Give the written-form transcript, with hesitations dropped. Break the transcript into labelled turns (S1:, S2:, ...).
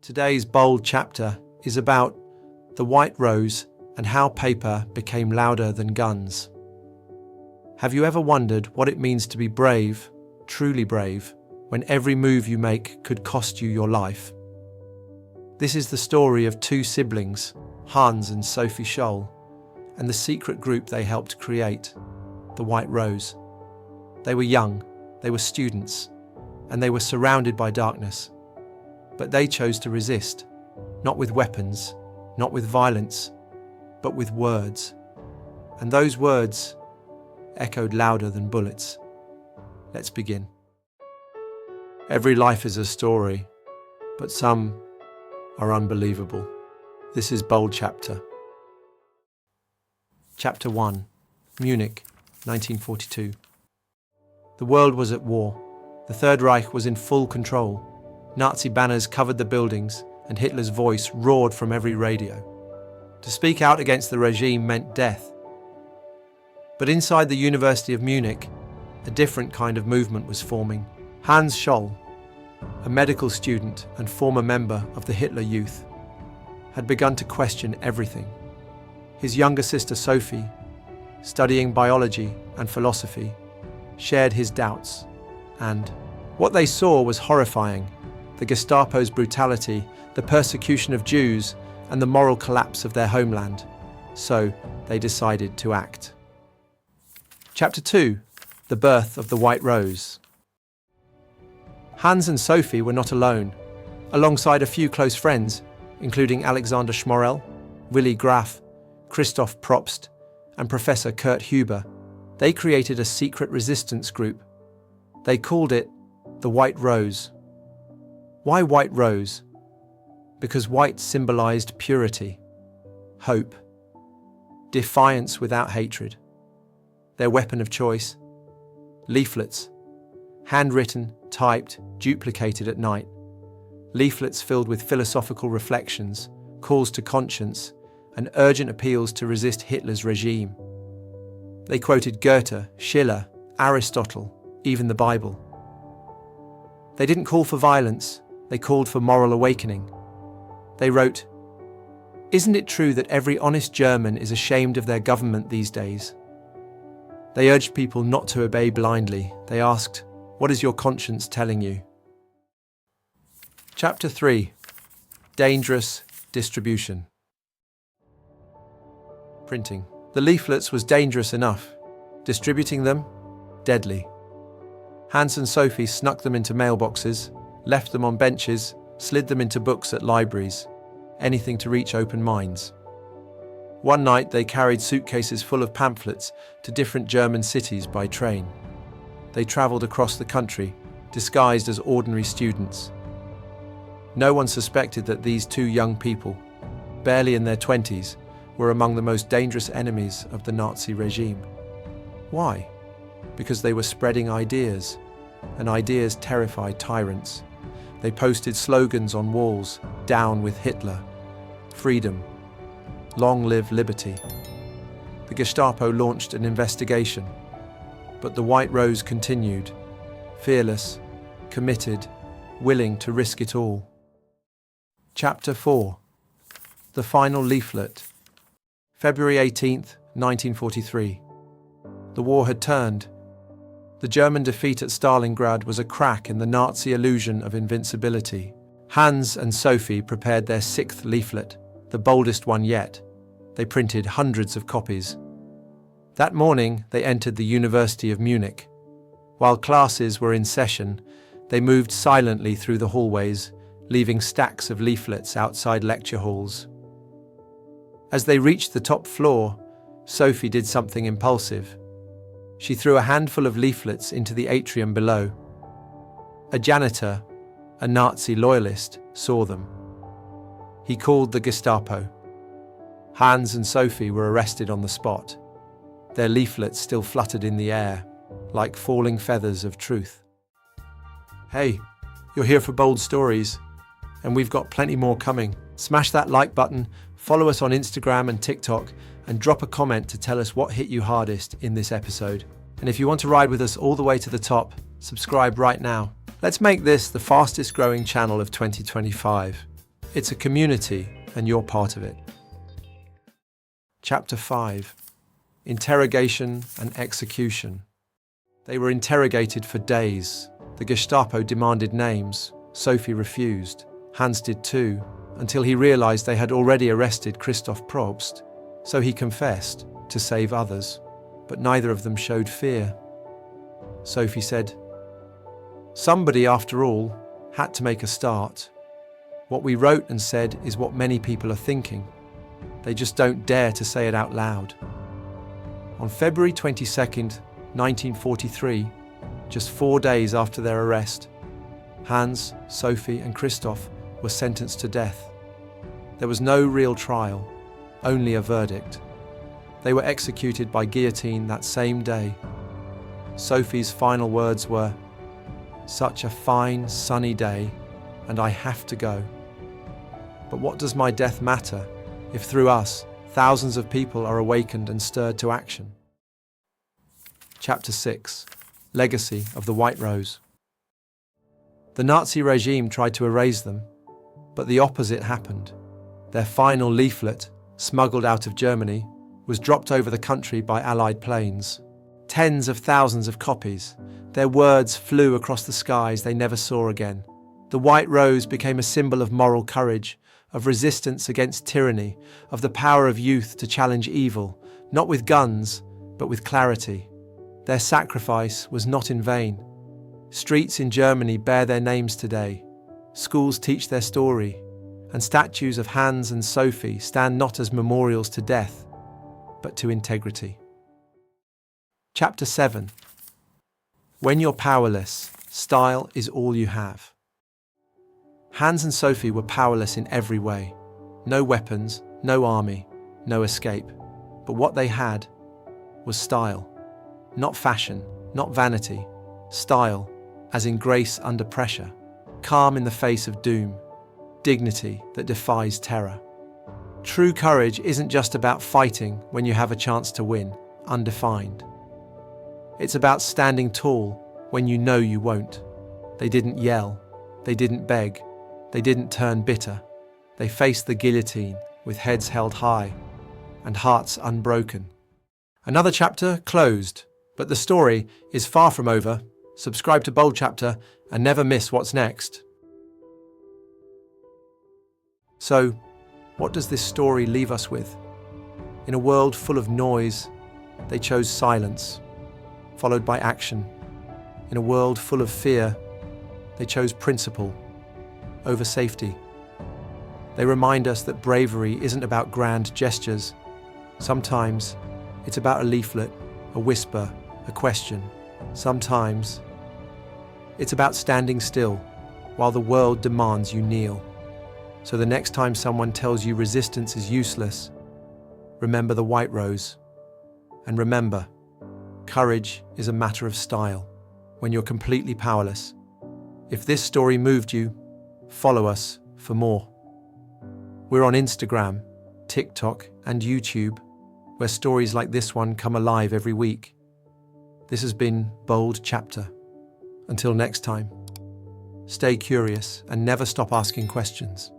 S1: Today's bold chapter is about the white rose and how paper became louder than guns. Have you ever wondered what it means to be brave, truly brave, when every move you make could cost you your life? This is the story of two siblings, Hans and Sophie Scholl, and the secret group they helped create, the White Rose. They were young, they were students, and they were surrounded by darkness. But they chose to resist, not with weapons, not with violence, but with words. And those words echoed louder than bullets. Let's begin. Every life is a story, but some are unbelievable. This is Bold Chapter. Chapter 1. Munich, 1942. The world was at war. The Third Reich was in full control. Nazi banners covered the buildings, and Hitler's voice roared from every radio. To speak out against the regime meant death. But inside the University of Munich, a different kind of movement was forming. Hans Scholl, a medical student and former member of the Hitler Youth, had begun to question everything. His younger sister Sophie, studying biology and philosophy, shared his doubts, and what they saw was horrifying: the Gestapo's brutality, the persecution of Jews, and the moral collapse of their homeland. So they decided to act. Chapter 2. The Birth of the White Rose. Hans and Sophie were not alone. Alongside a few close friends, including Alexander Schmorell, Willy Graf, Christoph Probst, and Professor Kurt Huber, they created a secret resistance group. They called it the White Rose. Why white rose? Because white symbolized purity, hope, defiance without hatred. Their weapon of choice: leaflets, handwritten, typed, duplicated at night. Leaflets filled with philosophical reflections, calls to conscience, and urgent appeals to resist Hitler's regime. They quoted Goethe, Schiller, Aristotle, even the Bible. They didn't call for violence, they called for moral awakening. They wrote, "Isn't it true that every honest German is ashamed of their government these days?" They urged people not to obey blindly. They asked, "What is your conscience telling you?" Chapter 3. Dangerous distribution. Printing. The leaflets was dangerous enough. Distributing them, deadly. Hans and Sophie snuck them into mailboxes, left them on benches, slid them into books at libraries, anything to reach open minds. One night they carried suitcases full of pamphlets to different German cities by train. They travelled across the country, disguised as ordinary students. No one suspected that these two young people, barely in their 20s, were among the most dangerous enemies of the Nazi regime. Why? Because they were spreading ideas, and ideas terrify tyrants. They posted slogans on walls: "Down with Hitler," "Freedom," "Long live liberty." The Gestapo launched an investigation, but the White Rose continued, fearless, committed, willing to risk it all. Chapter 4. The Final Leaflet. February 18th, 1943. The war had turned. The German defeat at Stalingrad was a crack in the Nazi illusion of invincibility. Hans and Sophie prepared their 6th leaflet, the boldest one yet. They printed hundreds of copies. That morning, they entered the University of Munich. While classes were in session, they moved silently through the hallways, leaving stacks of leaflets outside lecture halls. As they reached the top floor, Sophie did something impulsive. She threw a handful of leaflets into the atrium below. A janitor, a Nazi loyalist, saw them. He called the Gestapo. Hans and Sophie were arrested on the spot. Their leaflets still fluttered in the air, like falling feathers of truth. Hey, you're here for bold stories, and we've got plenty more coming. Smash that like button, follow us on Instagram and TikTok, and drop a comment to tell us what hit you hardest in this episode. And if you want to ride with us all the way to the top, subscribe right now. Let's make this the fastest growing channel of 2025. It's a community, and you're part of it. Chapter 5. Interrogation and execution. They were interrogated for days. The Gestapo demanded names. Sophie refused. Hans did too, until he realized they had already arrested Christoph Probst, so he confessed to save others. But neither of them showed fear. Sophie said, "Somebody, after all, had to make a start. What we wrote and said is what many people are thinking. They just don't dare to say it out loud." On February 22nd, 1943, just 4 days after their arrest, Hans, Sophie and Christoph were sentenced to death. There was no real trial, only a verdict. They were executed by guillotine that same day. Sophie's final words were, "Such a fine, sunny day, and I have to go. But what does my death matter if through us, thousands of people are awakened and stirred to action?" Chapter 6. Legacy of the White Rose. The Nazi regime tried to erase them, but the opposite happened. Their final leaflet, smuggled out of Germany, was dropped over the country by Allied planes. Tens of thousands of copies. Their words flew across the skies they never saw again. The White Rose became a symbol of moral courage, of resistance against tyranny, of the power of youth to challenge evil, not with guns, but with clarity. Their sacrifice was not in vain. Streets in Germany bear their names today. Schools teach their story, and statues of Hans and Sophie stand not as memorials to death, but to integrity. Chapter 7. When you're powerless, style is all you have. Hans and Sophie were powerless in every way. No weapons, no army, no escape. But what they had was style. Not fashion, not vanity. Style, as in grace under pressure. Calm in the face of doom. Dignity that defies terror. True courage isn't just about fighting when you have a chance to win, undefined. It's about standing tall when you know you won't. They didn't yell. They didn't beg. They didn't turn bitter. They faced the guillotine with heads held high and hearts unbroken. Another chapter closed, but the story is far from over. Subscribe to Bold Chapter and never miss what's next. So, what does this story leave us with? In a world full of noise, they chose silence, followed by action. In a world full of fear, they chose principle over safety. They remind us that bravery isn't about grand gestures. Sometimes it's about a leaflet, a whisper, a question. Sometimes it's about standing still while the world demands you kneel. So the next time someone tells you resistance is useless, remember the White Rose. And remember, courage is a matter of style when you're completely powerless. If this story moved you, follow us for more. We're on Instagram, TikTok, and YouTube, where stories like this one come alive every week. This has been Bold Chapter. Until next time, stay curious and never stop asking questions.